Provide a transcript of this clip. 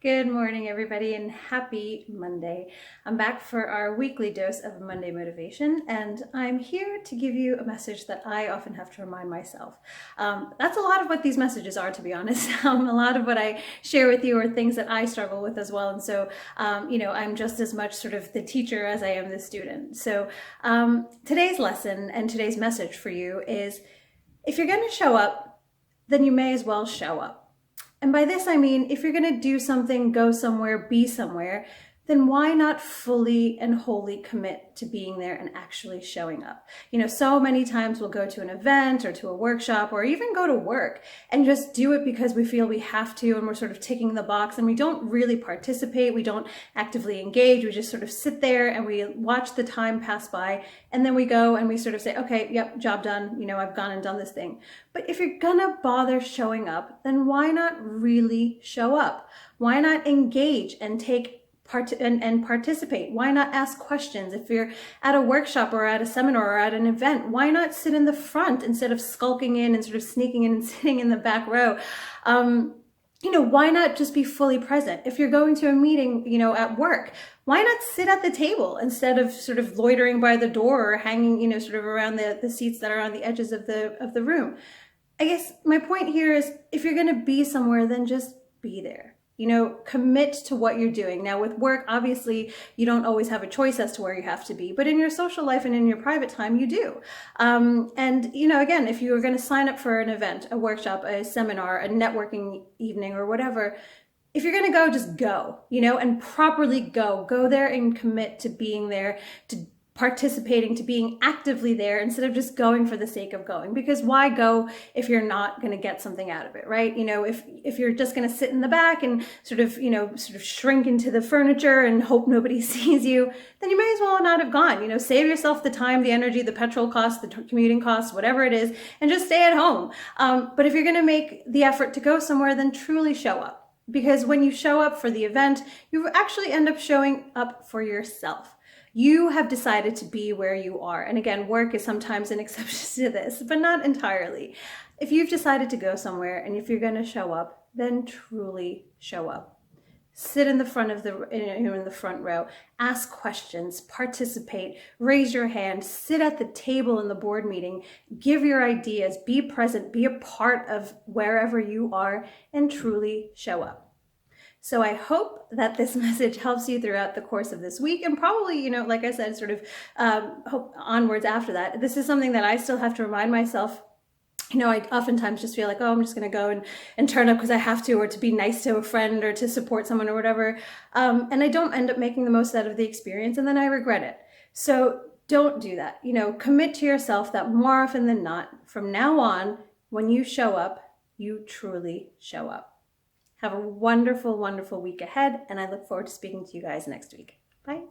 Good morning, everybody, and happy Monday. I'm back for our weekly dose of Monday motivation, and I'm here to give you a message that I often have to remind myself. That's a lot of what these messages are, to be honest. A lot of what I share with you are things that I struggle with as well, and so, I'm just as much sort of the teacher as I am the student. So today's lesson and today's message for you is, if you're going to show up, then you may as well show up. And by this, I mean, if you're going to do something, go somewhere, be somewhere, then why not fully and wholly commit to being there and actually showing up? So many times we'll go to an event or to a workshop or even go to work and just do it because we feel we have to, and we're sort of ticking the box, and we don't really participate. We don't actively engage. We just sort of sit there and we watch the time pass by, and then we go and we sort of say, okay, yep, job done. I've gone and done this thing. But if you're gonna bother showing up, then why not really show up? Why not engage and take and participate? Why not ask questions? If you're at a workshop or at a seminar or at an event, why not sit in the front instead of skulking in and sort of sneaking in and sitting in the back row? Why not just be fully present? If you're going to a meeting, at work, why not sit at the table instead of sort of loitering by the door or hanging, sort of around the seats that are on the edges of the room? I guess my point here is, if you're going to be somewhere, then just be there. Commit to what you're doing. Now with work, obviously you don't always have a choice as to where you have to be, but in your social life and in your private time, you do. Again, if you were going to sign up for an event, a workshop, a seminar, a networking evening or whatever, if you're going to go, just go, and properly go there and commit to being there, to participating, to being actively there instead of just going for the sake of going. Because why go if you're not going to get something out of it, right? If you're just going to sit in the back and sort of shrink into the furniture and hope nobody sees you, then you may as well not have gone. Save yourself the time, the energy, the petrol costs, the commuting costs, whatever it is, and just stay at home. But if you're going to make the effort to go somewhere, then truly show up. Because when you show up for the event, you actually end up showing up for yourself. You have decided to be where you are. And again, work is sometimes an exception to this, but not entirely. If you've decided to go somewhere and if you're going to show up, then truly show up. Sit in the front of in the front row, ask questions, participate, raise your hand, sit at the table in the board meeting, give your ideas, be present, be a part of wherever you are, and truly show up. So I hope that this message helps you throughout the course of this week, and probably, like I said, sort of hope onwards after that. This is something that I still have to remind myself. I oftentimes just feel like, oh, I'm just going to go and turn up because I have to, or to be nice to a friend or to support someone or whatever. And I don't end up making the most out of the experience, and then I regret it. So don't do that. Commit to yourself that more often than not, from now on, when you show up, you truly show up. Have a wonderful, wonderful week ahead, and I look forward to speaking to you guys next week. Bye.